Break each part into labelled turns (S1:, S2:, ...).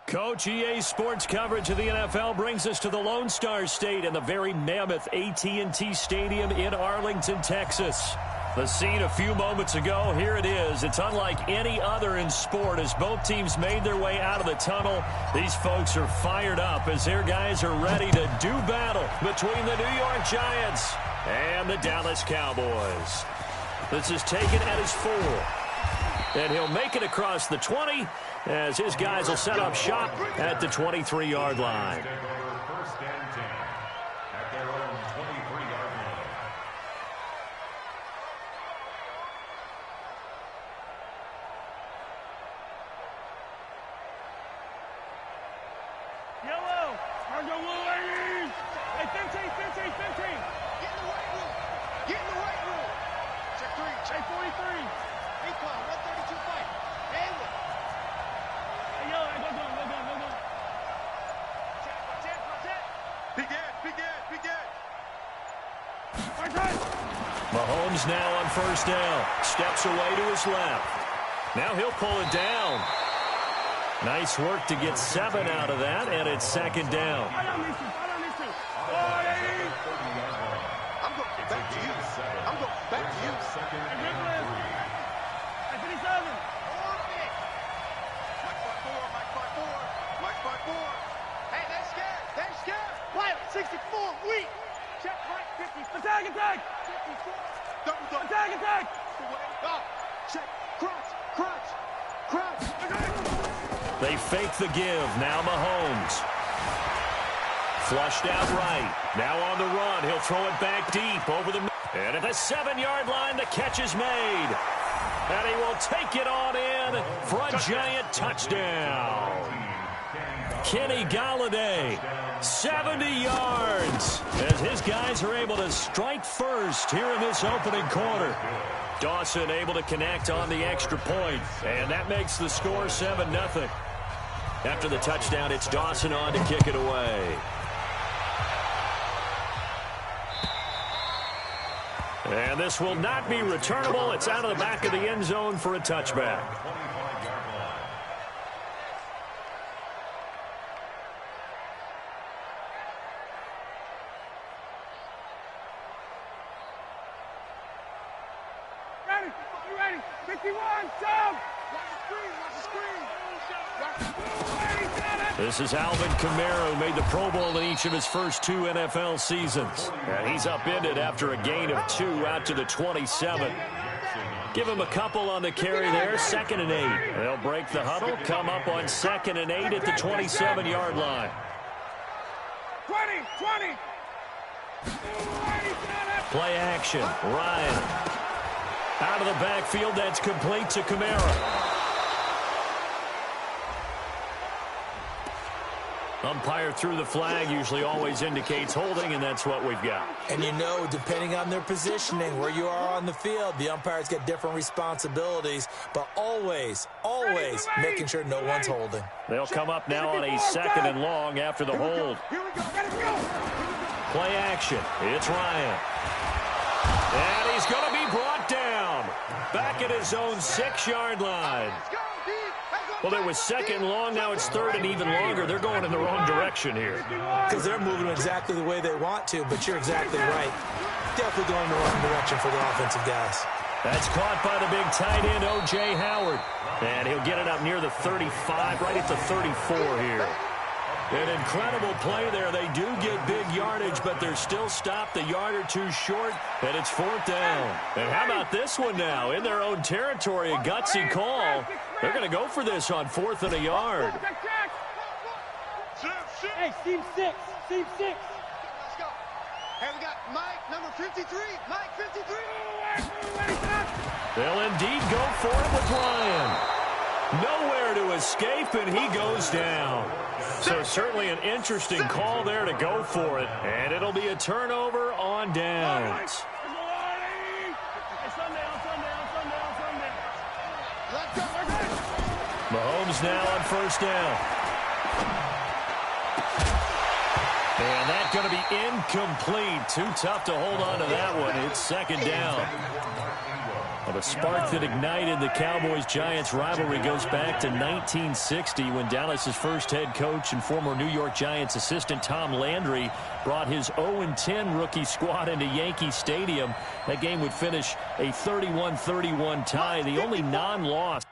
S1: Coach, EA Sports coverage of the NFL brings us to the Lone Star State in the very mammoth AT&T Stadium in Arlington, Texas. The scene a few moments ago, here it is. It's unlike any other in sport as both teams made their way out of the tunnel. These folks are fired up as their guys are ready to do battle between the New York Giants and the Dallas Cowboys. This is taken at his 4. And he'll make it across the 20 as his guys will set up shop at the 23-yard line.
S2: First and 10 at their own 23-yard line.
S3: Yellow! Hard go, ladies! Hey, 15! Get in the right room! Get in the right room! Check 3, check 43! Recon, 132 fight. Hey, hey, yellow, go. Check. Big Ed.
S1: Mahomes now on first down. Steps away to his left. Now he'll pull it down. Nice work to get 7 out of that, and it's second down.
S3: I'm going back to you. Hey, 57. Mike 54. Hey, they're scared. Pilot, 64, weak. Check right, 50. Attack. 54. Double. Attack. Oh, check, crouch.
S1: They fake the give. Now Mahomes. Flushed out right. Now on the run. He'll throw it back deep over the... And at the 7-yard line, the catch is made. And he will take it on in for a giant touchdown. Kenny Golladay, 70 yards, as his guys are able to strike first here in this opening quarter. Dawson able to connect on the extra point, and that makes the score 7-0. After the touchdown, it's Dawson on to kick it away. And this will not be returnable. It's out of the back of the end zone for a touchback.
S3: Ready. 51, down. Watch the screen.
S1: This is Alvin Kamara, who made the Pro Bowl in each of his first 2 NFL seasons. And he's upended after a gain of 2 out to the 27. Give him a couple on the carry there, 2nd and 8. They'll break the huddle, come up on 2nd and 8 at the 27-yard line.
S3: 20.
S1: Play action, Ryan. Out of the backfield, that's complete to Kamara. Umpire threw the flag, usually always indicates holding, and that's what we've got.
S4: And you know, depending on their positioning, where you are on the field, the umpires get different responsibilities, but always making sure no one's holding.
S1: They'll come up now on a 2nd and long after the hold. Play action. It's Ryan. And he's going to be brought down. Back at his own 6-yard line. Well, there was 2nd and long. Now it's 3rd and even longer. They're going in the wrong direction here.
S4: Because they're moving exactly the way they want to, but you're exactly right. Definitely going in the wrong direction for the offensive guys.
S1: That's caught by the big tight end, O.J. Howard. And he'll get it up near the 35, right at the 34 here. An incredible play there. They do get big yardage, but they're still stopped a yard or 2 short, and it's 4th down. And how about this one now? In their own territory, a gutsy call. They're going to go for this on 4th and a yard.
S3: Hey, team 6. Let's go. Hey, we got Mike, number 53. Mike, 53.
S1: They'll indeed go for it with Ryan. Nowhere to escape, and he goes down. So certainly an interesting call there to go for it. And it'll be a turnover on downs. Mahomes now on first down. And that's going to be incomplete. Too tough to hold on to that one. It's 2nd down. Well, the spark that ignited the Cowboys-Giants rivalry goes back to 1960 when Dallas's first head coach and former New York Giants assistant Tom Landry brought his 0-10 rookie squad into Yankee Stadium. That game would finish a 31-31 tie, the only non-loss.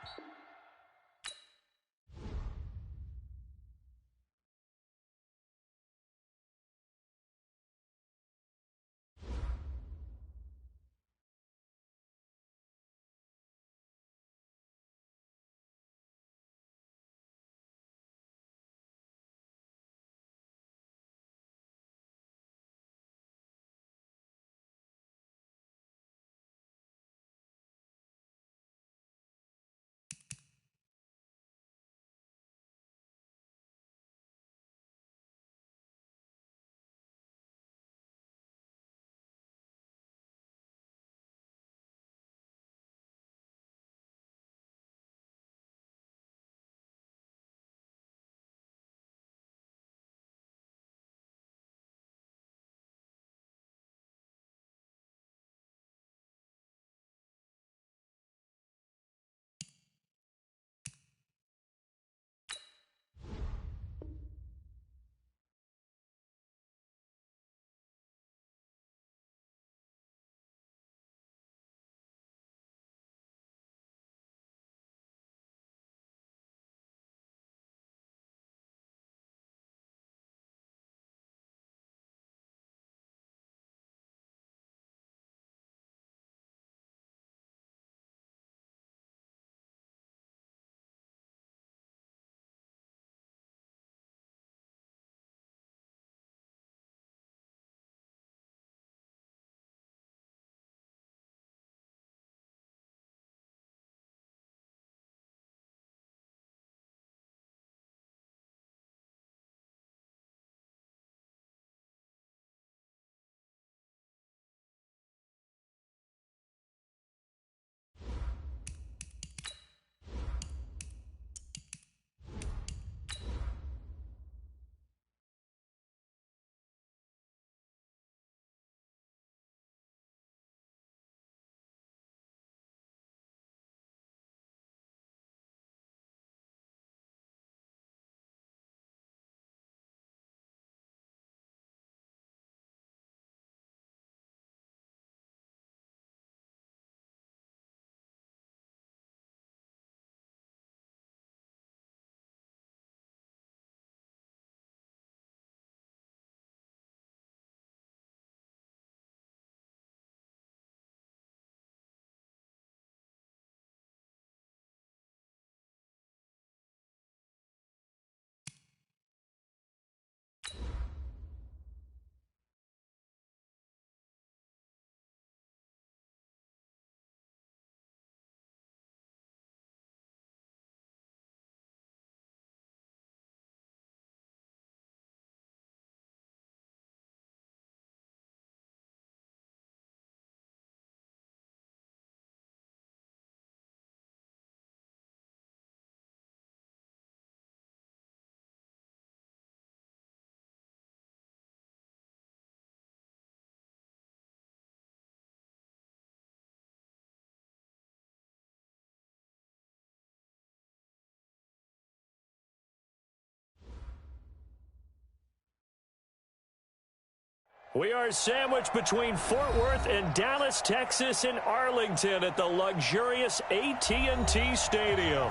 S1: We are sandwiched between Fort Worth and Dallas, Texas, and Arlington at the luxurious AT&T Stadium.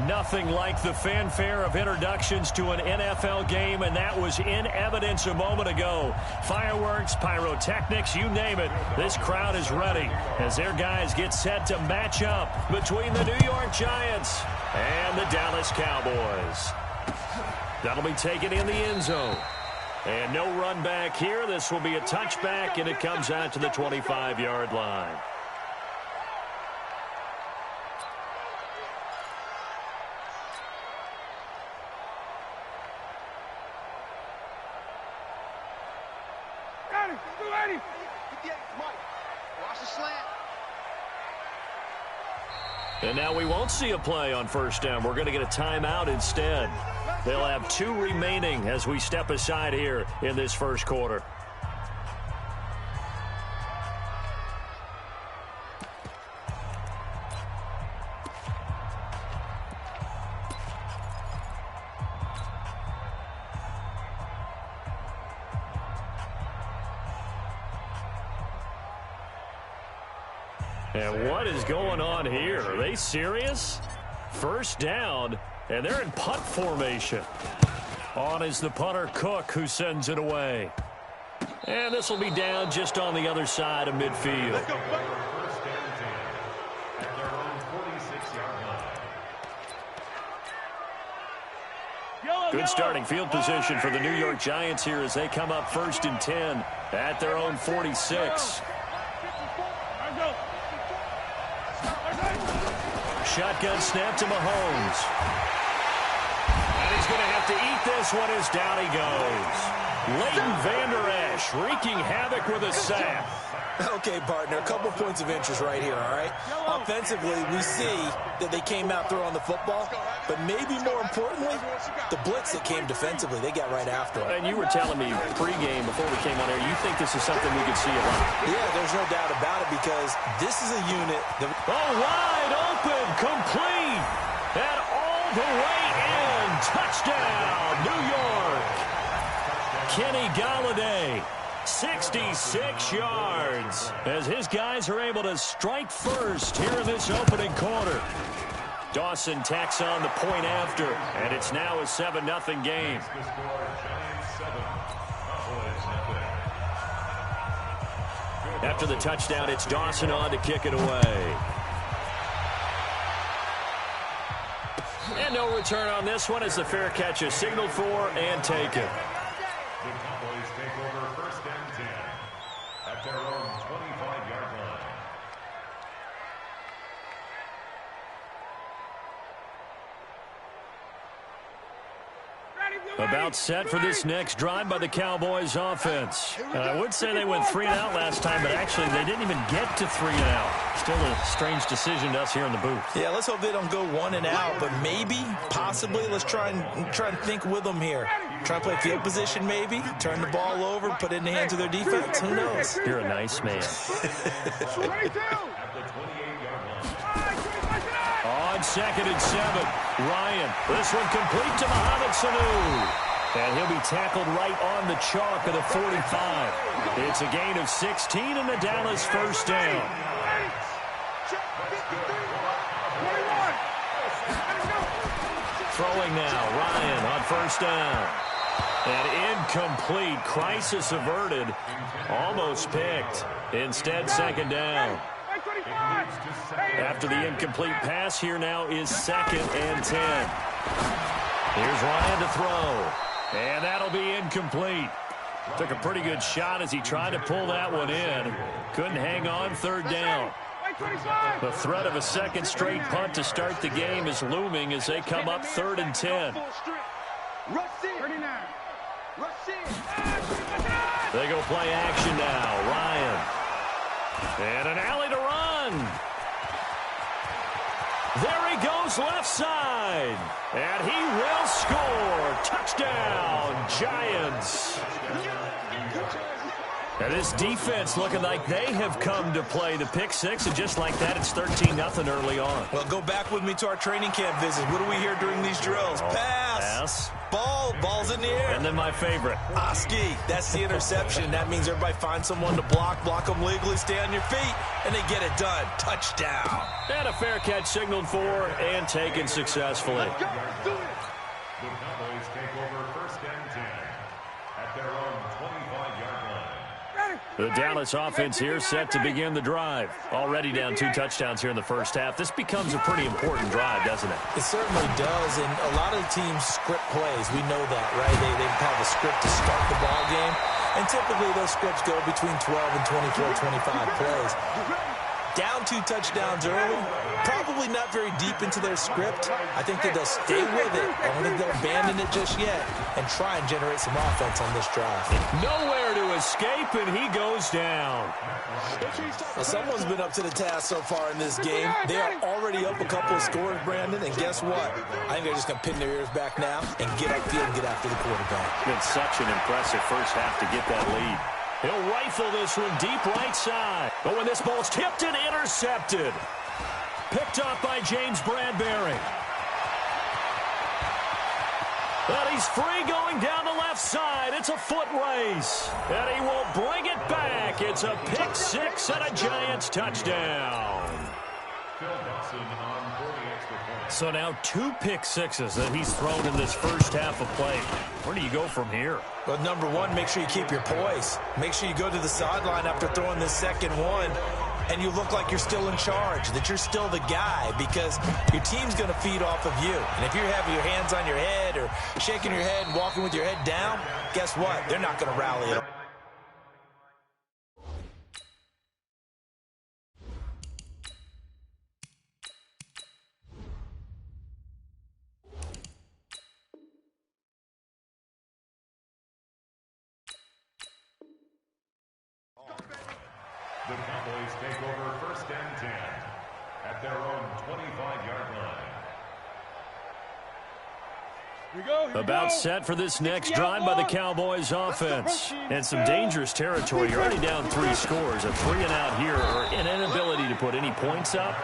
S1: Nothing like the fanfare of introductions to an NFL game, and that was in evidence a moment ago. Fireworks, pyrotechnics, you name it. This crowd is ready as their guys get set to match up between the New York Giants and the Dallas Cowboys. That'll be taken in the end zone. And no run back here. This will be a touchback, and it comes out to the 25-yard line. And now we won't see a play on first down. We're going to get a timeout instead. They'll have 2 remaining as we step aside here in this first quarter. And what is going on here? Are they serious? First down, and they're in punt formation. On is the punter, Cook, who sends it away. And this will be down just on the other side of midfield.
S2: First and 10 at their own 46-yard line.
S1: Good starting field position for the New York Giants here as they come up 1st and 10 at their own 46. Shotgun snap to Mahomes. And he's going to have to eat this one as down he goes. Leighton Vander Esch wreaking havoc with a sack.
S4: Okay, partner, a couple points of interest right here, all right? Offensively, we see that they came out throwing the football, but maybe more importantly, the blitz that came defensively, they got right after it.
S1: And you were telling me pregame before we came on air, you think this is something we could see a lot?
S4: Yeah, there's no doubt about it because this is a unit that...
S1: Oh, wide open, complete, and all the way in. Touchdown, New York. Kenny Golladay. 66 yards as his guys are able to strike first here in this opening quarter. Dawson tacks on the point after, and it's now a 7-0 game. After the touchdown, it's Dawson on to kick it away. And no return on this one as the fair catch is signaled for and taken.
S2: The Cowboys take over 1st and 10 at their own 25-yard line.
S1: About set for this next drive by the Cowboys offense. I would say they went 3 and out last time, but actually they didn't even get to 3 and out. Still a strange decision to us here in the booth.
S4: Yeah, let's hope they don't go 1 and out, but maybe, possibly, let's try and think with them here. Try and play field position maybe, turn the ball over, put it in the hands of their defense. Who knows?
S1: You're a nice man.
S2: At the 28-yard line.
S1: On 2nd and 7, Ryan. This one complete to Mohamed Sanu. And he'll be tackled right on the chalk of the 45. It's a gain of 16 and the Dallas first down. Throwing now, Ryan on 1st down. And incomplete, crisis averted, almost picked. Instead, 2nd down. After the incomplete pass, here now is 2nd and 10. Here's Ryan to throw. And that'll be incomplete. Took a pretty good shot as he tried to pull that one in. Couldn't hang on, 3rd down. The threat of a second straight punt to start the game is looming as they come up 3rd and 10. They go play action now. Ryan. And an alley to run. There he goes left side. And he will score. Touchdown, Giants. And this defense looking like they have come to play the pick six, and just like that, it's 13-0 early on.
S4: Well, go back with me to our training camp visit. What do we hear during these drills? Pass. Ball's in the air.
S1: And then my favorite.
S4: Oski, that's the interception. That means everybody finds someone to block them legally, stay on your feet, and they get it done. Touchdown.
S1: And a fair catch signaled for and taken successfully.
S2: The Cowboys take over 1st and 10 at their own 25-yard line.
S1: The Dallas offense here set to begin the drive. Already down 2 touchdowns here in the first half. This becomes a pretty important drive, doesn't it?
S4: It certainly does, and a lot of the teams script plays. We know that, right? They have a script to start the ball game, and typically those scripts go between 12 and 24, 25 plays. Down 2 touchdowns early, probably not very deep into their script. I think that they'll stay with it. I don't think they'll abandon it just yet and try and generate some offense on this drive.
S1: Nowhere to escape, and he goes down.
S4: Well, someone's been up to the task so far in this game. They are already up a couple of scores, Brandon, and guess what? I think they're just going to pin their ears back now and get upfield and get after the quarterback.
S1: It's such an impressive first half to get that lead. He'll rifle this one deep right side. But when this ball's tipped and intercepted. Picked up by James Bradbury. And he's free going down the left side. It's a foot race. And he will bring it back. It's a pick six and a Giants touchdown. So now 2 pick sixes that he's thrown in this first half of play. Where do you go from here?
S4: Well, number one, make sure you keep your poise. Make sure you go to the sideline after throwing this second one, and you look like you're still in charge, that you're still the guy, because your team's going to feed off of you. And if you're having your hands on your head or shaking your head and walking with your head down, guess what? They're not going to rally at all.
S2: The Cowboys take over first and 10 at their own 25-yard line.
S1: About set for this next drive by the Cowboys offense. And some dangerous territory. You're already down 3 scores. A 3-and-out here, or an inability to put any points up.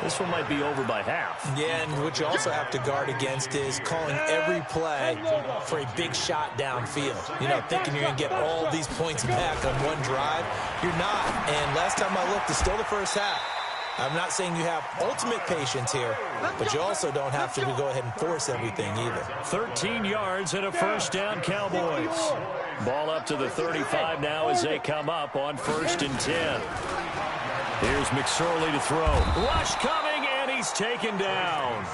S1: This one might be over by half.
S4: Yeah, and what you also have to guard against is calling every play for a big shot downfield. You know, thinking you're going to get all these points back on one drive. You're not. And last time I looked, it's still the first half. I'm not saying you have ultimate patience here, but you also don't have to go ahead and force everything either.
S1: 13 yards and a first down, Cowboys. Ball up to the 35 now as they come up on first and 10. Here's McSorley to throw. Rush coming, and he's taken down.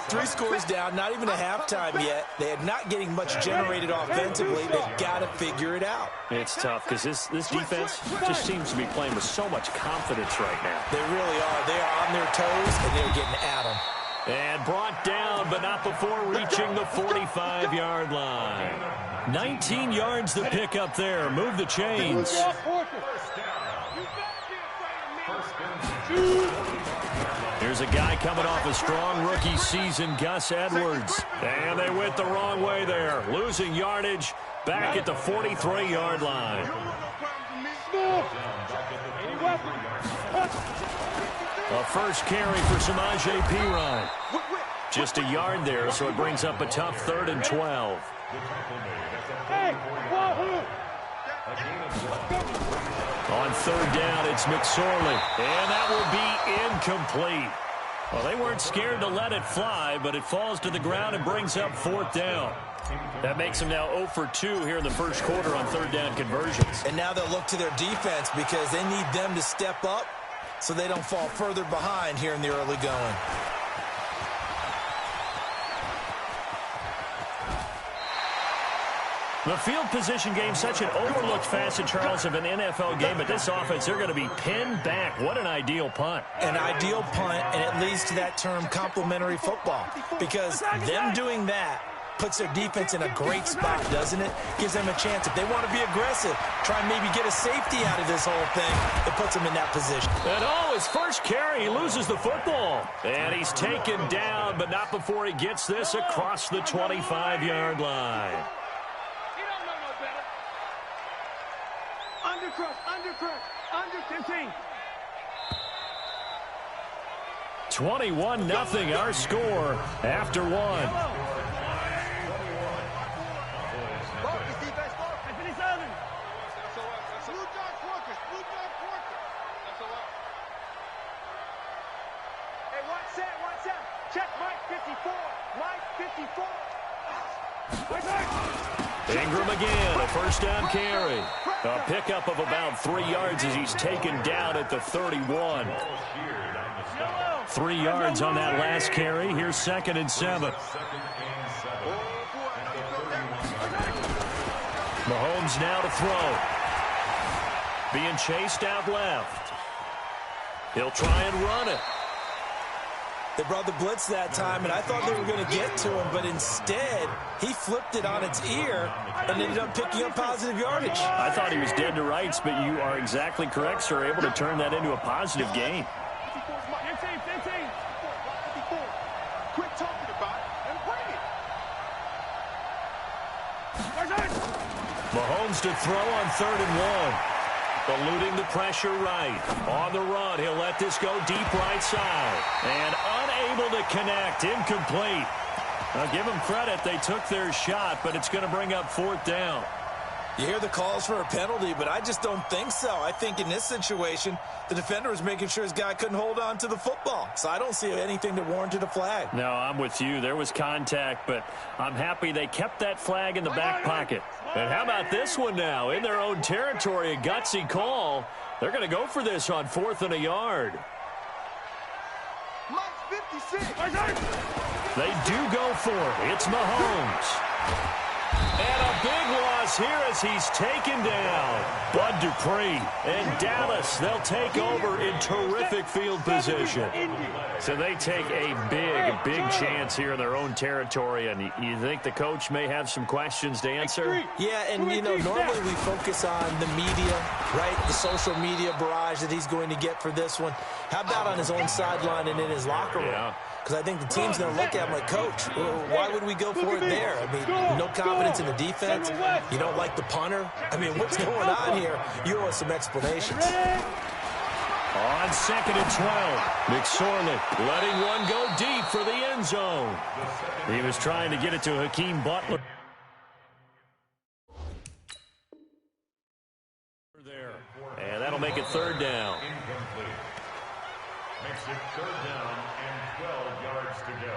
S4: 3 scores down, not even a halftime yet. They are not getting much generated offensively. They've got to figure it out.
S1: It's tough because this defense just seems to be playing with so much confidence right now.
S4: They really are. They are on their toes, and they're getting at them.
S1: And brought down, but not before reaching the 45-yard line. 19 yards to pick up there. Move the chains. Here's a guy coming off a strong rookie season, Gus Edwards. And they went the wrong way there. Losing yardage back at the 43-yard line. A first carry for Samaje Perine. Just a yard there, so it brings up a tough 3rd and 12. On 3rd down, it's McSorley. And that will be incomplete. Well, they weren't scared to let it fly, but it falls to the ground and brings up 4th down. That makes them now 0 for 2 here in the first quarter on 3rd down conversions.
S4: And now they'll look to their defense because they need them to step up so they don't fall further behind here in the early going.
S1: The field position game, such an overlooked facet, Charles, of an NFL game. But this offense, they're going to be pinned back. What an ideal punt.
S4: An ideal punt, and it leads to that term complementary football. Because them doing that puts their defense in a great spot, doesn't it? Gives them a chance. If they want to be aggressive, try and maybe get a safety out of this whole thing, it puts them in that position.
S1: And his first carry, he loses the football. And he's taken down, but not before he gets this across the 25-yard line.
S3: Under 15.
S1: 21-0 our score after 1.
S3: Check Mike 54. Mike 54.
S1: Ingram again, a first down carry. A pickup of about 3 yards as he's taken down at the 31. 3 yards on that last carry. Here's 2nd and 7. Mahomes now to throw. Being chased out left. He'll try and run it.
S4: They brought the blitz that time, and I thought they were going to get to him, but instead, he flipped it on its ear and ended up picking up positive yardage.
S1: I thought he was dead to rights, but you are exactly correct, sir. Able to turn that into a positive gain.
S3: Quit talking about it and bring it.
S1: Mahomes to throw on 3rd and 1. Eluding the pressure right. On the run, he'll let this go deep right side. And unable to connect. Incomplete. I'll give them credit. They took their shot, but it's going to bring up 4th down.
S4: You hear the calls for a penalty, but I just don't think so. I think in this situation, the defender was making sure his guy couldn't hold on to the football. So I don't see anything that warranted a flag.
S1: No, I'm with you. There was contact, but I'm happy they kept that flag in the back pocket. And how about this one now? In their own territory, a gutsy call. They're going to go for this on 4th and a yard. They do go for it. It's Mahomes. And a big loss here as he's taken down. Bud Dupree and Dallas, they'll take over in terrific field position. So they take a big chance here in their own territory. And you think the coach may have some questions to answer?
S4: Yeah, and, you know, normally we focus on the media, right? The social media barrage that he's going to get for this one. How about on his own sideline and in his locker room?
S1: Yeah.
S4: Because I think the team's going to look at him like, Coach, why would we go for it there? I mean, no confidence in the defense. You don't like the punter. I mean, what's going on here? You owe us some explanations.
S1: On 2nd and 12, McSorley letting one go deep for the end zone. He was trying to get it to Hakeem Butler. There. And that'll make it 3rd down.
S2: Incomplete. Makes it 3rd down and 12 yards to go.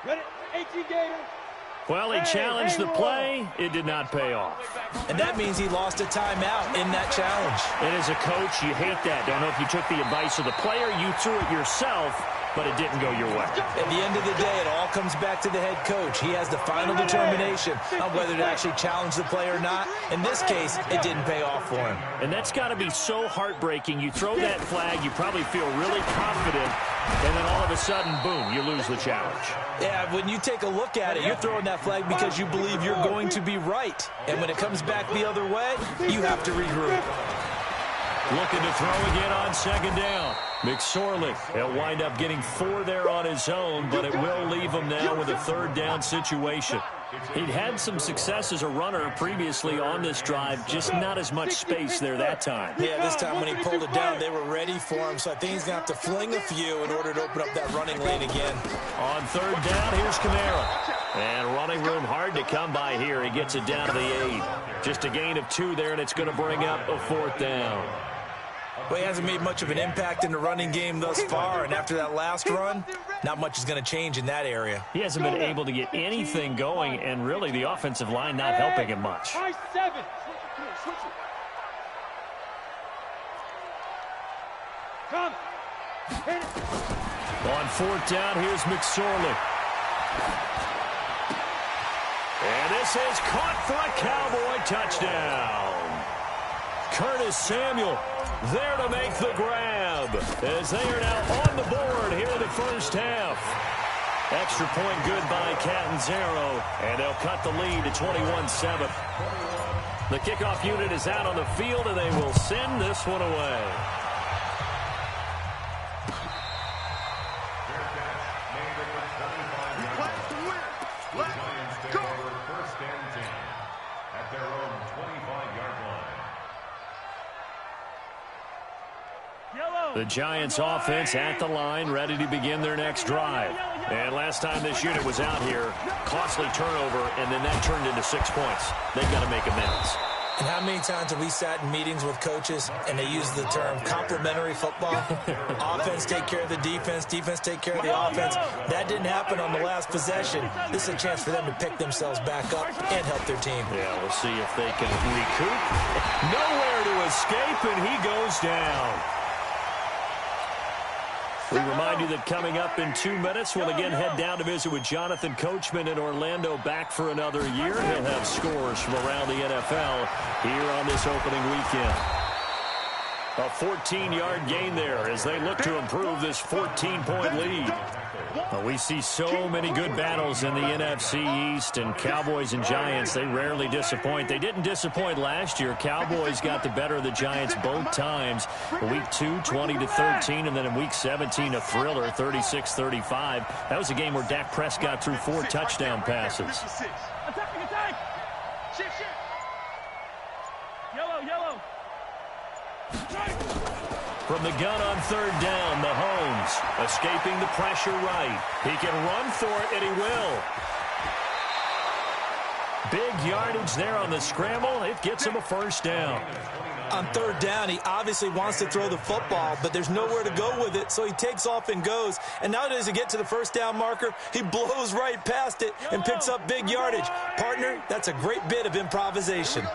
S3: Ready? 18 Gator.
S1: Well, he challenged the play. It did not pay off.
S4: And that means he lost a timeout in that challenge.
S1: And as a coach, you hate that. Don't know if you took the advice of the player, you threw it yourself, but it didn't go your way.
S4: At the end of the day, it all comes back to the head coach. He has the final determination on whether to actually challenge the play or not. In this case, it didn't pay off for him.
S1: And that's got to be so heartbreaking. You throw that flag, you probably feel really confident, and then all of a sudden, boom, you lose the challenge.
S4: Yeah, when you take a look at it, you're throwing that flag because you believe you're going to be right. And when it comes back the other way, you have to regroup.
S1: Looking to throw again on 2nd down. McSorley, he'll wind up getting 4 there on his own, but it will leave him now with a 3rd down situation. He'd had some success as a runner previously on this drive, just not as much space there that time.
S4: Yeah, this time when he pulled it down, they were ready for him, so I think he's going to have to fling a few in order to open up that running lane again.
S1: On 3rd down, here's Kamara. And running room hard to come by here. He gets it down to the 8. Just a gain of 2 there, and it's going to bring up a 4th down.
S4: Well, he hasn't made much of an impact in the running game thus far, and after that last run, not much is going to change in that area.
S1: He hasn't been able to get anything going, and really the offensive line not helping him much.
S3: High 7. Come.
S1: On 4th down, here's McSorley. And this is caught for a Cowboy touchdown. Curtis Samuel there to make the grab as they are now on the board here in the first half. Extra point good by Catanzaro, and they'll cut the lead to 21-7. The kickoff unit is out on the field, and they will send this one away. The Giants offense at the line, ready to begin their next drive. And last time this unit was out here, costly turnover, and then that turned into 6 points. They've got to make amends.
S4: And how many times have we sat in meetings with coaches and they use the term complementary football? Offense take care of the defense, defense take care of the offense. That didn't happen on the last possession. This is a chance for them to pick themselves back up and help their team.
S1: Yeah, we'll see if they can recoup. Nowhere to escape, and he goes down. We remind you that coming up in 2 minutes, we'll again head down to visit with Jonathan Coachman in Orlando, back for another year. He'll have scores from around the NFL here on this opening weekend. A 14-yard gain there as they look to improve this 14-point lead. Well, we see so many good battles in the NFC East, and Cowboys and Giants, they rarely disappoint. They didn't disappoint last year. Cowboys got the better of the Giants both times. Week 2, 20-13, and then in Week 17, a thriller, 36-35. That was a game where Dak Prescott threw 4 touchdown passes.
S3: Attack! Shift! Yellow!
S1: From the gun on third down, Mahomes escaping the pressure right. He can run for it, and he will. Big yardage there on the scramble. It gets him a first down.
S4: On third down, he obviously wants to throw the football, but there's nowhere to go with it, so he takes off and goes. And now does he get to the first down marker? He blows right past it and picks up big yardage. Partner, that's a great bit of improvisation.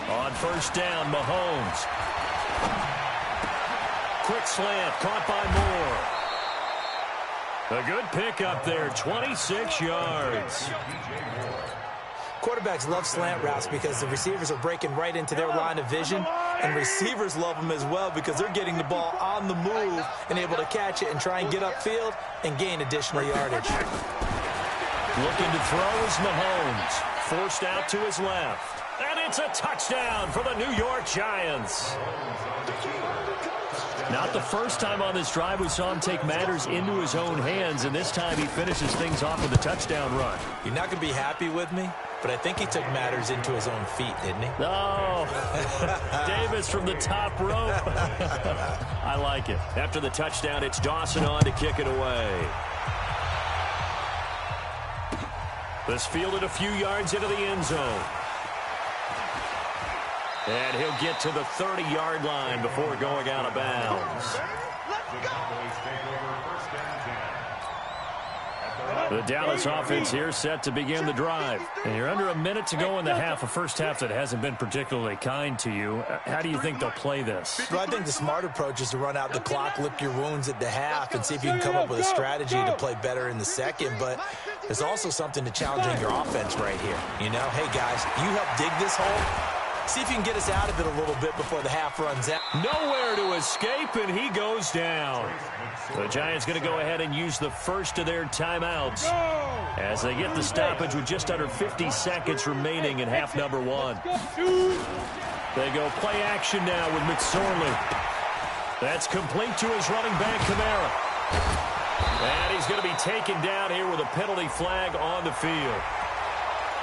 S1: On first down, Mahomes. Quick slant, caught by Moore. A good pickup there, 26 yards.
S4: Quarterbacks love slant routes because the receivers are breaking right into their line of vision, and receivers love them as well because they're getting the ball on the move and able to catch it and try and get upfield and gain additional yardage.
S1: Looking to throw is Mahomes. Forced out to his left. And it's a touchdown for the New York Giants. Not the first time on this drive we saw him take matters into his own hands, and this time he finishes things off with a touchdown run.
S4: You're not going to be happy with me, but I think he took matters into his own feet, didn't he?
S1: No. Davis from the top rope. I like it. After the touchdown, it's Dawson on to kick it away. This fielded a few yards into the end zone. And he'll get to the 30-yard line before going out of bounds. The Dallas offense here set to begin the drive. And you're under a minute to go in the half, a first half that hasn't been particularly kind to you. How do you think they'll play this?
S4: Well, I think the smart approach is to run out the clock, lick your wounds at the half, and see if you can come up with a strategy to play better in the second. But there's also something to challenging your offense right here. You know, hey, guys, you help dig this hole. See if you can get us out of it a little bit before the half runs out.
S1: Nowhere to escape, and he goes down. The Giants going to go ahead and use the first of their timeouts as they get the stoppage with just under 50 seconds remaining in half number one. They go play action now with McSorley. That's complete to his running back, Kamara. And he's going to be taken down here with a penalty flag on the field.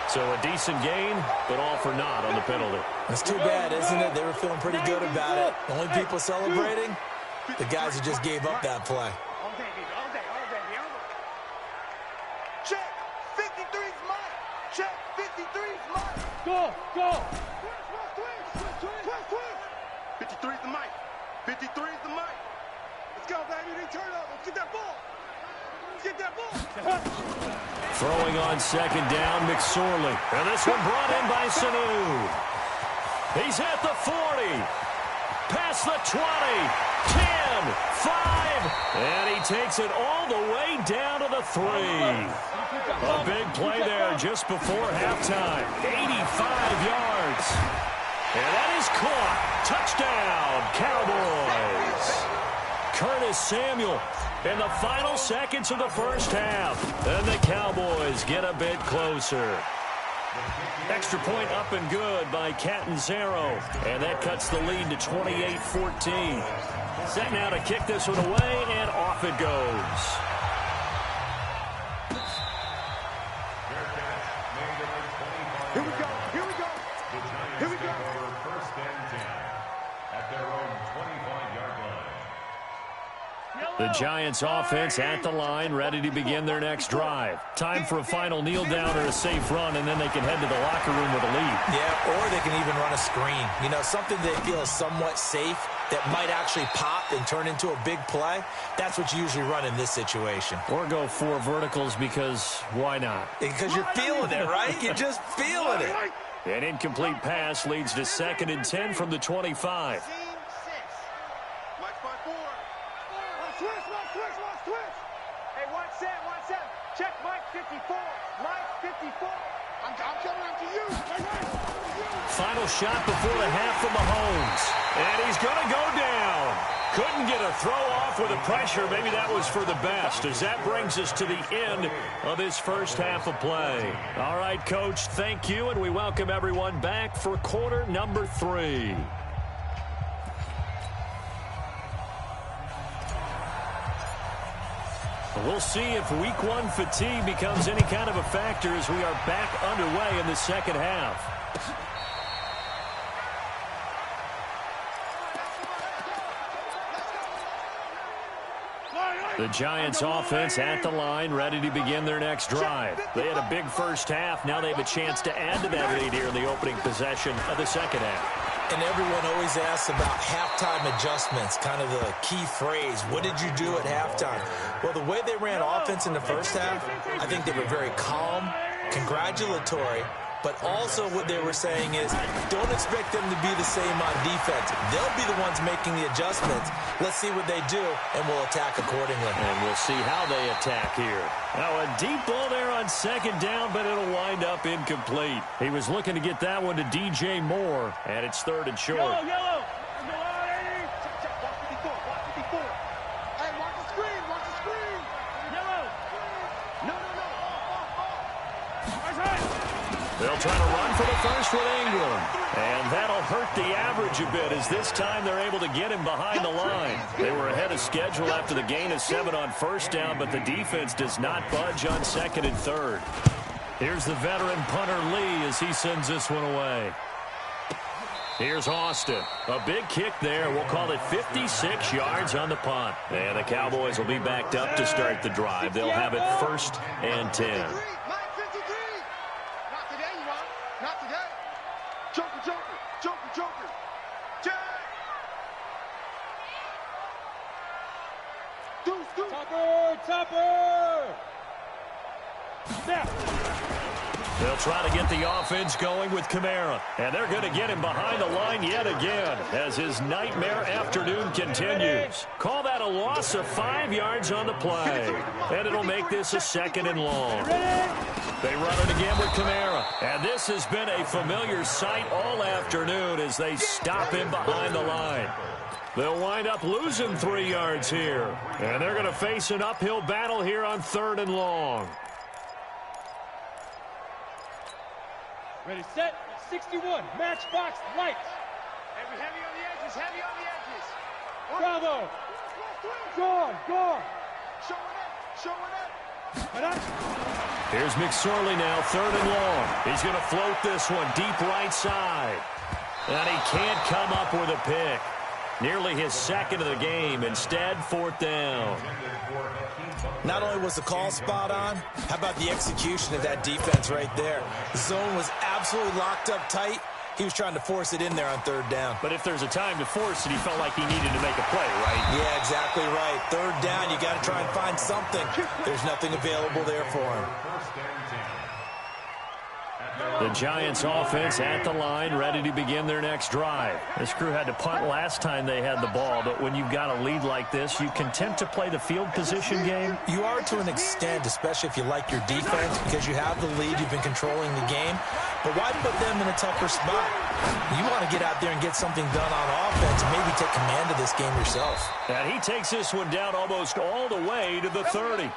S1: So a decent gain, but all for naught on the penalty.
S4: That's too bad, isn't it? They were feeling pretty good about it. The only people celebrating, the guys who just gave up that play.
S3: All day, baby, all day, all day, all day. Check, 53's mine. Check, 53's mine. Go, go. Twist. 53's the mic. 53's the mic. Let's go, baby. They turn up. Let's get that ball. Get that ball.
S1: Throwing on second down, McSorley. And this one brought in by Sanu. He's at the 40. Past the 20. 10. 5. And he takes it all the way down to the 3. A big play there just before halftime. 85 yards. And that is caught. Touchdown, Cowboys. Curtis Samuel in the final seconds of the first half. And the Cowboys get a bit closer. Extra point up and good by Catanzaro. And that cuts the lead to 28-14. Set now to kick this one away, and off it goes.
S3: Here we go. Here we go. Here we go.
S2: First and 10 at their own 25-yard line.
S1: The Giants offense at the line, ready to begin their next drive. Time for a final kneel down or a safe run, and then they can head to the locker room with a lead.
S4: Yeah, or they can even run a screen. You know, something they feel is somewhat safe that might actually pop and turn into a big play. That's what you usually run in this situation.
S1: Or go 4 verticals because why not?
S4: Because you're feeling it, right? You're just feeling it.
S1: An incomplete pass leads to 2nd and 10 from the 25.
S3: Hey, 1-7. Check Mike 54. Mike 54. I'm coming after you.
S1: Final shot before the half from Mahomes. And he's going to go down. Couldn't get a throw off with the pressure. Maybe that was for the best, as that brings us to the end of this first half of play. All right, Coach, thank you, and we welcome everyone back for quarter number 3. We'll see if week 1 fatigue becomes any kind of a factor as we are back underway in the second half. The Giants offense at the line, ready to begin their next drive. They had a big first half. Now they have a chance to add to that lead here in the opening possession of the second half.
S4: And everyone always asks about halftime adjustments, kind of the key phrase. What did you do at halftime? Well, the way they ran offense in the first half, I think they were very calm, congratulatory, but also what they were saying is don't expect them to be the same on defense. They'll be the ones making the adjustments. Let's see what they do, and we'll attack accordingly.
S1: And we'll see how they attack here. Now a deep ball there on second down, but it'll wind up incomplete. He was looking to get that one to DJ Moore, and it's third and short.
S3: Yellow, yellow. Check, watch 54, watch 54. Hey, watch the screen, watch the screen. Yellow. No.
S1: They'll try to run for the first with Ingram. And that'll hurt the average a bit as this time they're able to get him behind the line. They were ahead of schedule after the gain of 7 on first down, but the defense does not budge on second and third. Here's the veteran punter Lee as he sends this one away. Here's Austin. A big kick there. We'll call it 56 yards on the punt. And the Cowboys will be backed up to start the drive. They'll have it first and 10.
S3: Not today. Joker. Deuce. Topper. Snap.
S1: They'll try to get the offense going with Kamara. And they're going to get him behind the line yet again as his nightmare afternoon continues. Call that a loss of 5 yards on the play. And it'll make this a second and long. They run it again with Kamara. And this has been a familiar sight all afternoon as they stop him behind the line. They'll wind up losing 3 yards here. And they're going to face an uphill battle here on third and long.
S3: Ready, set, 61, matchbox, lights. Heavy on the edges. Bravo. Gone. Showing up.
S1: Here's McSorley now, third and long. He's going to float this one deep right side. And he can't come up with a pick. Nearly his second of the game. Instead, fourth down.
S4: Not only was the call spot on, how about the execution of that defense right there? The zone was absolutely locked up tight. He was trying to force it in there on third down.
S1: But if there's a time to force it, he felt like he needed to make a play, right?
S4: Yeah, exactly right. Third down, you got to try and find something. There's nothing available there for him.
S1: The Giants offense at the line, ready to begin their next drive. This crew had to punt last time they had the ball, but when you've got a lead like this, you content to play the field position game?
S4: You are to an extent, especially if you like your defense, because you have the lead, you've been controlling the game. But why put them in a tougher spot? You want to get out there and get something done on offense and maybe take command of this game yourself.
S1: And he takes this one down almost all the way to the 30.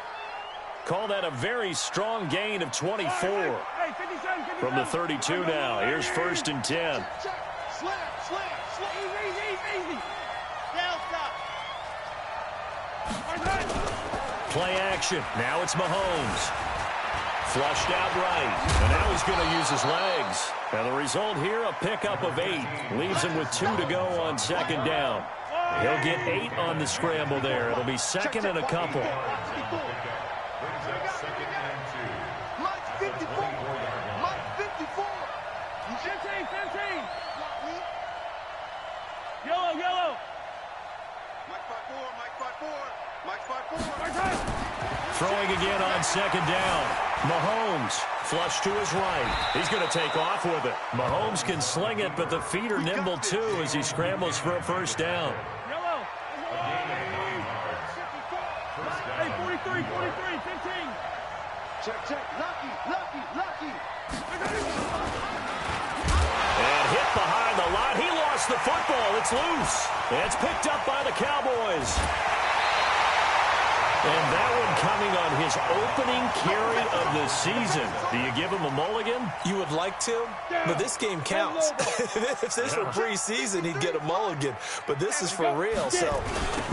S1: Call that a very strong gain of 24. From the 32 now, here's first and 10.
S3: Slam. Easy. Down stop.
S1: Play action. Now it's Mahomes. Flushed out right. And now he's going to use his legs. And the result here, a pickup of 8. Leaves him with 2 to go on second down. He'll get 8 on the scramble there. It'll be second and a couple.
S3: Yellow. Mike 5-4.
S1: Throwing again on second down. Mahomes flush to his right. He's going to take off with it. Mahomes can sling it, but the feet are nimble too as he scrambles for a first down.
S3: Yellow. Hey, 43, 15. Check. Lucky.
S1: And hit behind the line. He lost the football. It's loose. It's picked up by the Cowboys. And that one coming on his opening carry of the season. Do you give him a mulligan?
S4: You would like to, but this game counts. If this were preseason, he'd get a mulligan. But this is for real, so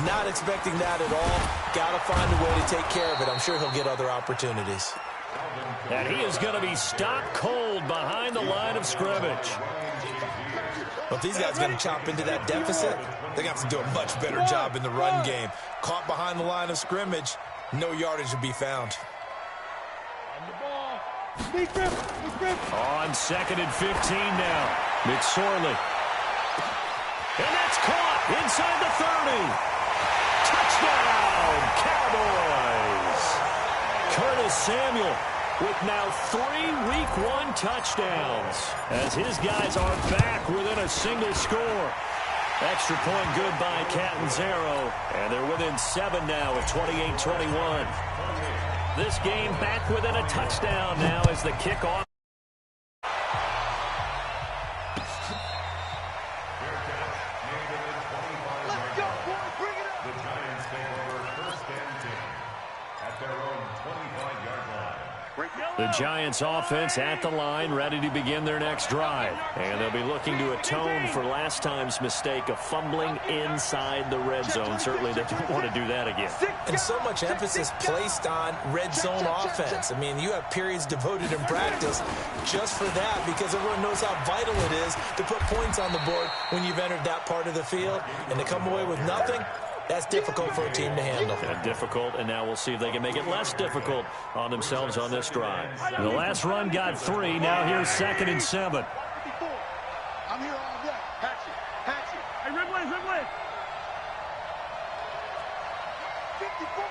S4: not expecting that at all. Got to find a way to take care of it. I'm sure he'll get other opportunities.
S1: And he is going to be stopped cold behind the line of scrimmage.
S4: Well, if these guys are going to chop into that deficit, they're going to have to do a much better job in the run game. Caught behind the line of scrimmage, no yardage to be found.
S1: On 2nd and 15 now. McSorley. And that's caught inside the 30. Touchdown, Cowboys. Curtis Samuel with now 3 Week 1 touchdowns as his guys are back within a single score. Extra point good by Catanzaro, and they're within 7 now at 28-21. This game back within a touchdown now as the kickoff.
S3: Let's go, boys, bring it up.
S2: The Giants take over 1st and 10 at their own 25-yard line.
S1: The Giants offense at the line, ready to begin their next drive. And they'll be looking to atone for last time's mistake of fumbling inside the red zone. Certainly they don't want to do that again.
S4: And so much emphasis placed on red zone offense. I mean, you have periods devoted in practice just for that because everyone knows how vital it is to put points on the board when you've entered that part of the field. And to come away with nothing, that's difficult for a team to handle.
S1: Difficult, and now we'll see if they can make it less difficult on themselves on this drive. The last run got 3. Now here's 2nd and 7.
S3: I'm here all day. Hatch it. Hey, Ridley. 54.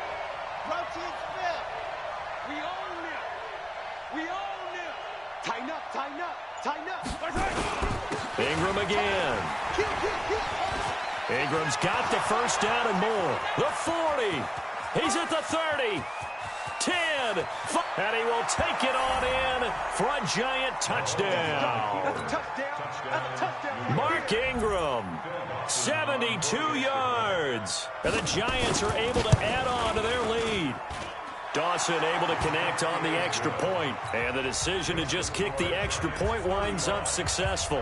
S3: Routine spell. We own it. Tighten up.
S1: Ingram again.
S3: Kill.
S1: Ingram's got the first down and more. The 40. He's at the 30. 10. And he will take it on in for a giant touchdown.
S3: That's a touchdown.
S1: Mark Ingram, 72 yards. And the Giants are able to add on to their lead. Dawson able to connect on the extra point, and the decision to just kick the extra point winds up successful.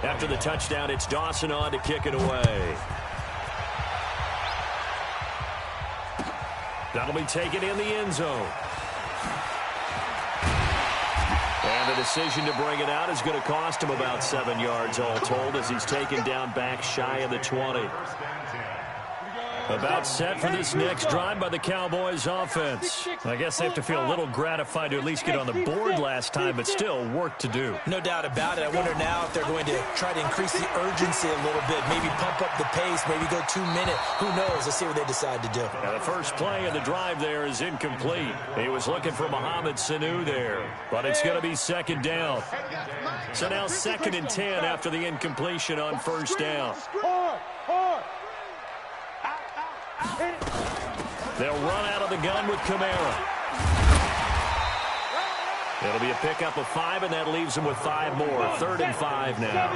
S1: After the touchdown, it's Dawson on to kick it away. That'll be taken in the end zone. And the decision to bring it out is going to cost him about 7 yards all told as he's taken down back shy of the 20. About set for this next drive by the Cowboys offense. I guess they have to feel a little gratified to at least get on the board last time, but still work to do.
S4: No doubt about it. I wonder now if they're going to try to increase the urgency a little bit, maybe pump up the pace, maybe go 2 minute. Who knows? Let's see what they decide to do.
S1: Now the first play of the drive there is incomplete. He was looking for Mohamed Sanu there, but it's going to be 2nd down. So now 2nd and 10 after the incompletion on 1st down. They'll run out of the gun with Kamara. It'll be a pickup of 5, and that leaves them with 5 more. 3rd and 5 now.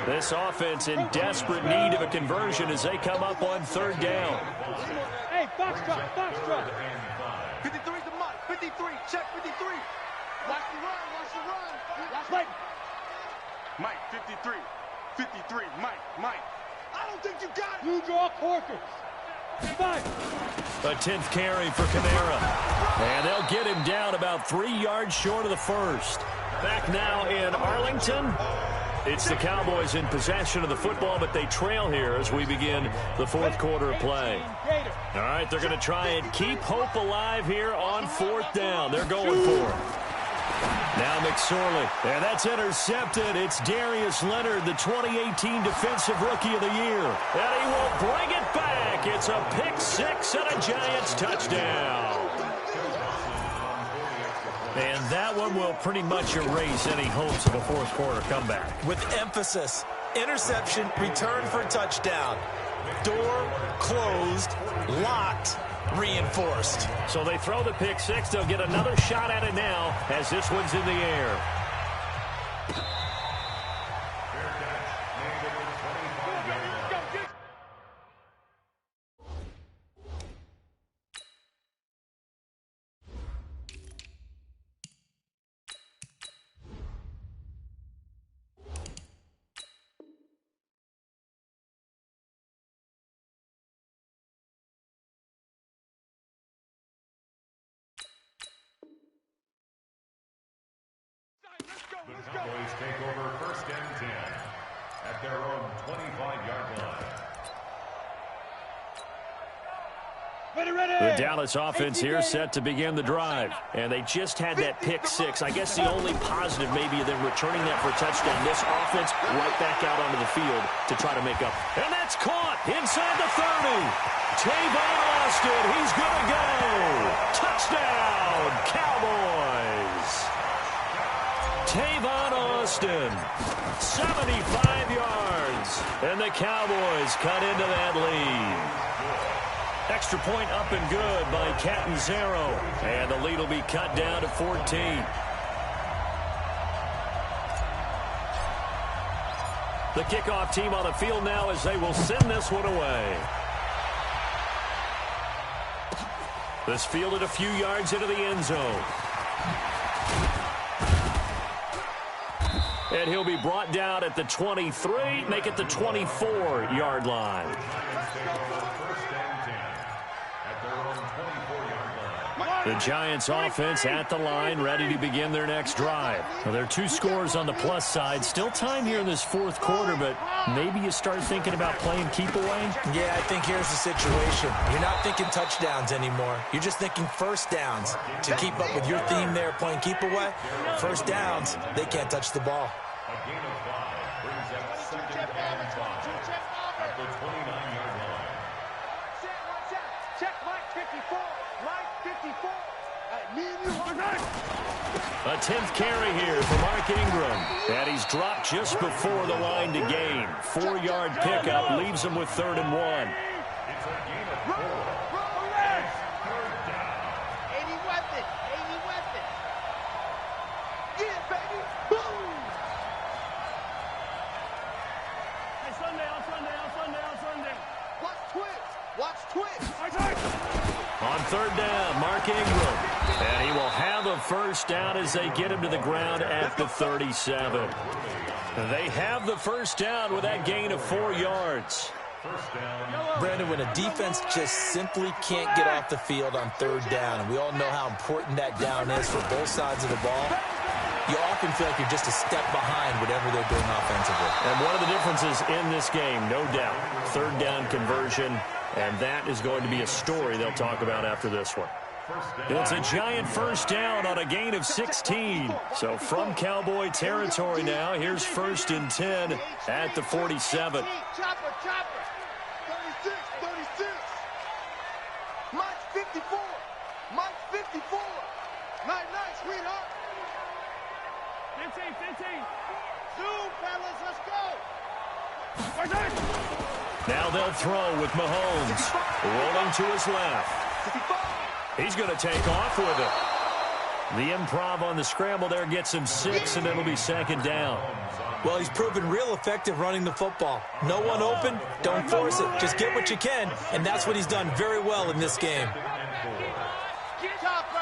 S1: This offense in desperate need of a conversion as they come up on 3rd down.
S3: Hey, Foxtrot. 53's the mark. 53. Check 53. Watch the run. Mike. Mike, 53. 53. Mike. I don't think you got it. You draw quarters.
S1: A 10th carry for Kamara. And they'll get him down about 3 yards short of the first. Back now in Arlington. It's the Cowboys in possession of the football, but they trail here as we begin the 4th quarter of play. All right, they're going to try and keep hope alive here on 4th down. They're going for it. Now McSorley, and that's intercepted. It's Darius Leonard, the 2018 Defensive Rookie of the Year. And he will bring it back. It's a pick 6 and a Giants touchdown. And that one will pretty much erase any hopes of a 4th quarter comeback.
S4: With emphasis, interception, return for touchdown. Door closed, locked, reinforced.
S1: So they throw the pick 6. They'll get another shot at it now as this one's in the air.
S2: The Cowboys take over 1st and 10 at their own 25-yard line.
S1: The Dallas offense here set to begin the drive. And they just had that pick six. I guess the only positive maybe of them returning that for a touchdown. This offense right back out onto the field to try to make up. And that's caught inside the 30. Tavon Austin, he's going to go. Touchdown, Cowboys. Tavon Austin, 75 yards. And the Cowboys cut into that lead. Extra point up and good by Catanzaro. And the lead will be cut down to 14. The kickoff team on the field now as they will send this one away. This fielded a few yards into the end zone. And he'll be brought down at the 23, make it the 24-yard line. The Giants offense at the line, ready to begin their next drive. Well, there are 2 scores on the plus side. Still time here in this fourth quarter, but maybe you start thinking about playing keep away?
S4: Yeah, I think here's the situation. You're not thinking touchdowns anymore. You're just thinking first downs. To keep up with your theme there, playing keep away, first downs, they can't touch the ball.
S2: A gain of 5 brings up 2nd and 5 at the 29-yard line.
S3: Check Mike 54. Mike 54. Me and you.
S1: A 10th carry here for Mark Ingram. And he's dropped just before the line to gain. 4-yard pickup leaves him with 3rd and 1.
S2: It's a gain of 4. It's 3rd down.
S3: 80 weapon. 80 weapon. Get it, baby. Boom. Hey, Sunday. Watch twitch.
S1: On 3rd down, Mark Ingram. And he will have a first down as they get him to the ground at the 37. They have the first down with that gain of 4 yards.
S4: Brandon, when a defense just simply can't get off the field on 3rd down, and we all know how important that down is for both sides of the ball, you often feel like you're just a step behind whatever they're doing offensively.
S1: And one of the differences in this game, no doubt, 3rd down conversion, and that is going to be a story they'll talk about after this one. It's a giant first down on a gain of 16. So from Cowboy territory now, here's 1st and 10 at the 47.
S3: Chopper. 36. Mike's 54. Night, sweetheart. 15. Zoom, fellas, let's go.
S1: Now they'll throw with Mahomes. Rolling to his left. He's going to take off with it. The improv on the scramble there gets him 6, and it'll be 2nd down.
S4: Well, he's proven real effective running the football. No one open, don't force it. Just get what you can, and that's what he's done very well in this game.
S3: Chopper.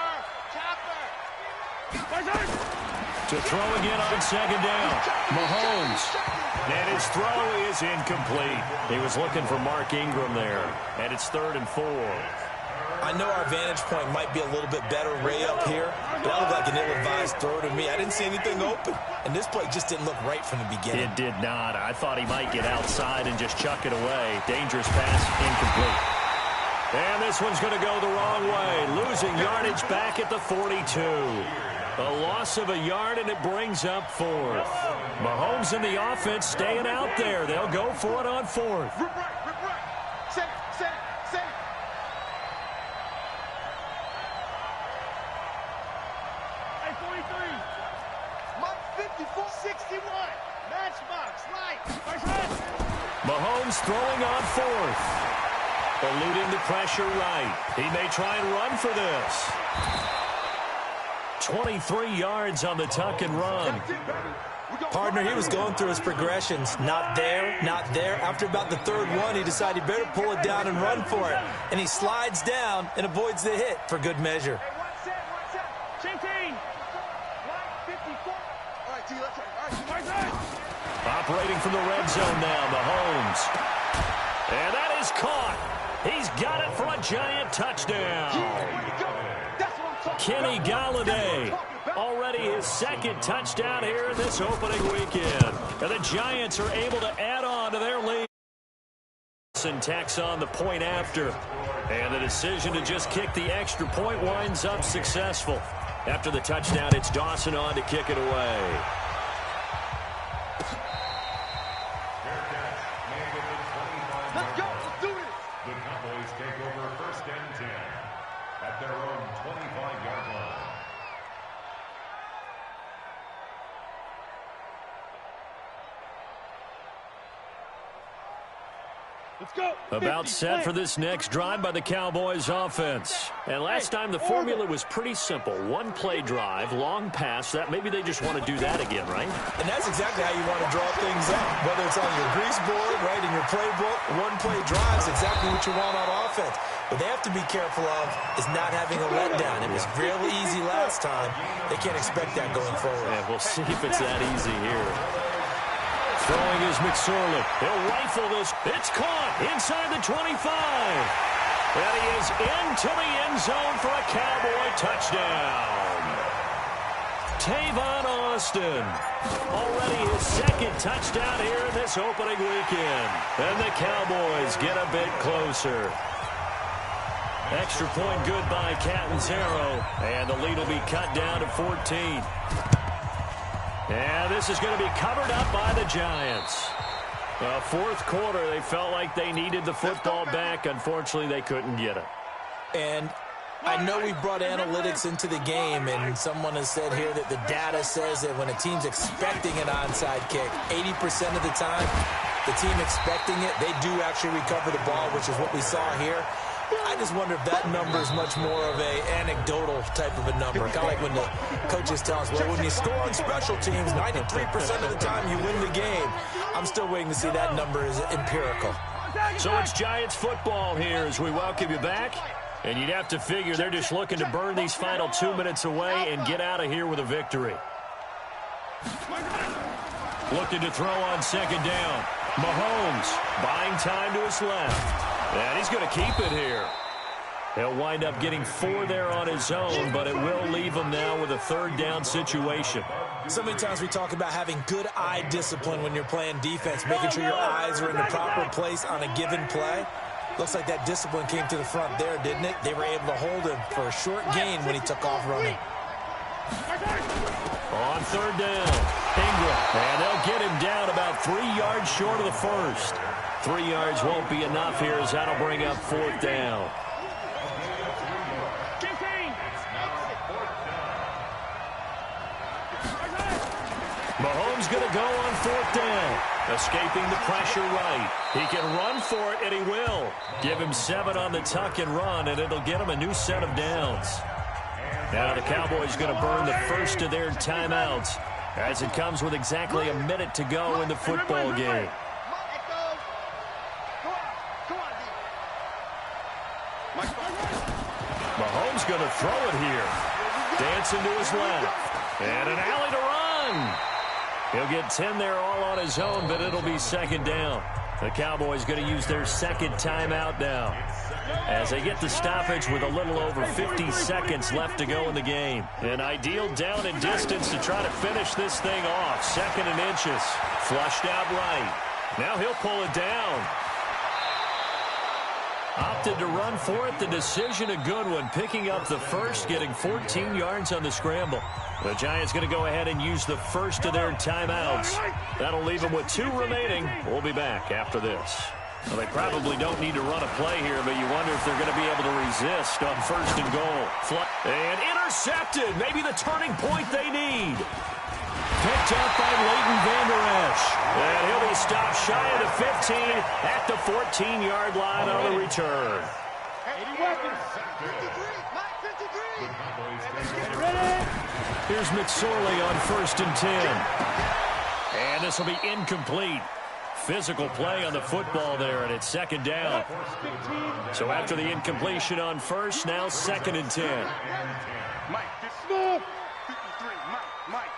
S1: To throw again on 2nd down. Mahomes. And his throw is incomplete. He was looking for Mark Ingram there. And it's 3rd and 4.
S4: I know our vantage point might be a little bit better way up here, but that looked like an ill-advised throw to me. I didn't see anything open, and this play just didn't look right from the beginning.
S1: It did not. I thought he might get outside and just chuck it away. Dangerous pass, incomplete. And this one's going to go the wrong way. Losing yardage back at the 42. A loss of a yard, and it brings up 4th. Mahomes and the offense staying out there. They'll go for it on 4th.
S3: Set. Hey, 43. Mike 54, 61. Matchbox, right.
S1: Mahomes throwing on 4th. Eluding the pressure right. He may try and run for this. 23 yards on the tuck and run.
S4: Partner, he was going through his progressions. Not there. After about the 3rd one, he decided he better pull it down and run for it. And he slides down and avoids the hit for good measure.
S1: Operating from the red zone now, Mahomes. And that is caught. He's got it for a giant touchdown. Kenny Galladay, already his his second touchdown here in this opening weekend. And the Giants are able to add on to their lead. And tacks on the point after. And the decision to just kick the extra point winds up successful. After the touchdown, it's Dawson on to kick it away.
S3: Let's go. Let's do it.
S2: The Cowboys take over first and 10 at their own 25-yard line.
S3: Let's go.
S1: About set for this next drive by the Cowboys offense. And last time the formula was pretty simple. One play drive, long pass. That maybe they just want to do that again, right?
S4: And that's exactly how you want to draw things up. Whether it's on your grease board, right, in your playbook, one play drive is exactly what you want on offense. What they have to be careful of is not having a letdown. It was real easy last time. They can't expect that going forward.
S1: Yeah, we'll see if it's that easy here. Throwing is McSorley. He'll rifle this. It's caught inside the 25. And he is into the end zone for a Cowboy touchdown. Tavon Austin. Already his second touchdown here in this opening weekend. And the Cowboys get a bit closer. Extra point good by Catanzaro. And the lead will be cut down to 14. And this is going to be covered up by the Giants. Fourth quarter, they felt like they needed the football back. Unfortunately, they couldn't get it.
S4: And I know we brought analytics into the game, and someone has said here that the data says that when a team's expecting an onside kick, 80% of the time, the team expecting it, they do actually recover the ball, which is what we saw here. I just wonder if that number is much more of a anecdotal type of a number. Kind of like when the coaches tell us, well, when you score on special teams, 93% of the time you win the game. I'm still waiting to see that number is empirical.
S1: So it's Giants football here as we welcome you back. And you'd have to figure they're just looking to burn these final 2 minutes away and get out of here with a victory. Looking to throw on second down. Mahomes buying time to his left. And he's going to keep it here. He'll wind up getting 4 there on his own, but it will leave him now with a third down situation.
S4: So many times we talk about having good eye discipline when you're playing defense, making sure your eyes are in the proper place on a given play. Looks like that discipline came to the front there, didn't it? They were able to hold him for a short gain when he took off running.
S1: On third down, Ingram. And they'll get him down about 3 yards short of the first. 3 yards won't be enough here as that'll bring up fourth down. Mahomes going to go on fourth down. Escaping the pressure right. He can run for it, and he will. Give him 7 on the tuck and run, and it'll get him a new set of downs. Now the Cowboys going to burn the first of their timeouts as it comes with exactly a minute to go in the football game. Mahomes going to throw it here. Dancing to his left. And an alley to run. He'll get 10 there all on his own, but it'll be second down. The Cowboys going to use their second timeout now as they get the stoppage with a little over 50 seconds left to go in the game. An ideal down and distance to try to finish this thing off. 2nd and inches. Flushed out right. Now he'll pull it down. Opted to run for it. The decision a good one. Picking up the first, getting 14 yards on the scramble. The Giants going to go ahead and use the first of their timeouts. That'll leave them with 2 remaining. We'll be back after this. Well, they probably don't need to run a play here, but you wonder if they're going to be able to resist on 1st and goal. And intercepted. Maybe the turning point they need. Picked up by Leighton Vander Esch. And he'll be stopped shy of the 15 at the 14-yard line on the return. Here's McSorley on 1st and 10. And this will be incomplete. Physical play on the football there, and it's 2nd down. So after the incompletion on 1st, now 2nd and 10.
S3: Mike, this smooth. 53, Mike.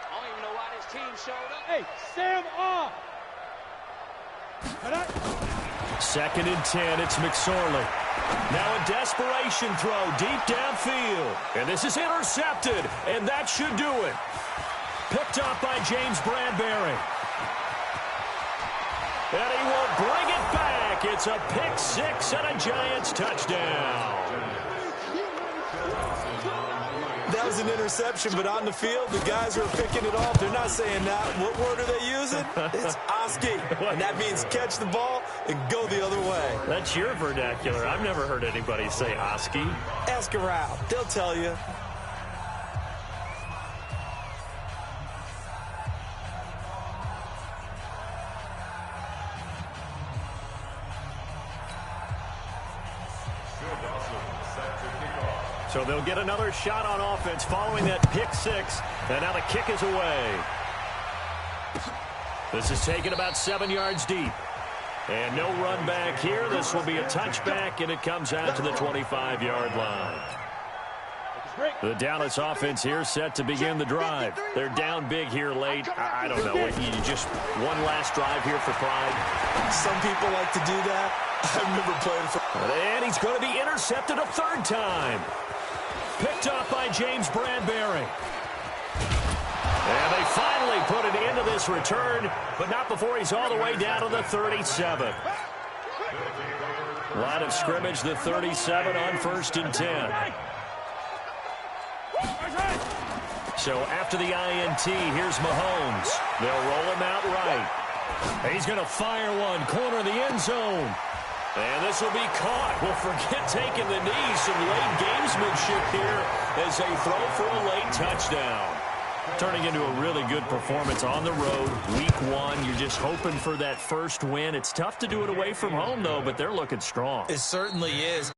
S3: I don't even know why this team showed up. Hey, Sam off.
S1: 2nd and 10, it's McSorley. Now a desperation throw deep downfield. And this is intercepted, and that should do it. Picked up by James Bradbury. And he will bring it back. It's a pick six and a Giants touchdown.
S4: That was an interception, but on the field, the guys who are picking it off, they're not saying that. What word are they using? It's Oski, and that means catch the ball and go the other way.
S1: That's your vernacular. I've never heard anybody say Oski.
S4: Ask around. They'll tell you.
S1: So they'll get another shot on offense following that pick six. And now the kick is away. This is taken about 7 yards deep. And no run back here. This will be a touchback, and it comes out to the 25-yard line. The Dallas offense here set to begin the drive. They're down big here late. I don't know. You just one last drive here for pride.
S4: Some people like to do that. I remember playing for...
S1: And he's going to be intercepted a third time. Picked up by James Bradbury. And they finally put it into this return, but not before he's all the way down to the 37. Line of scrimmage, the 37 on 1st and 10. So after the INT, here's Mahomes. They'll roll him out right. He's going to fire one, corner of the end zone. And this will be caught. Well, forget taking the knee. Some late gamesmanship here as they throw for a late touchdown. Turning into a really good performance on the road. Week 1, you're just hoping for that first win. It's tough to do it away from home, though, but they're looking strong.
S4: It certainly is.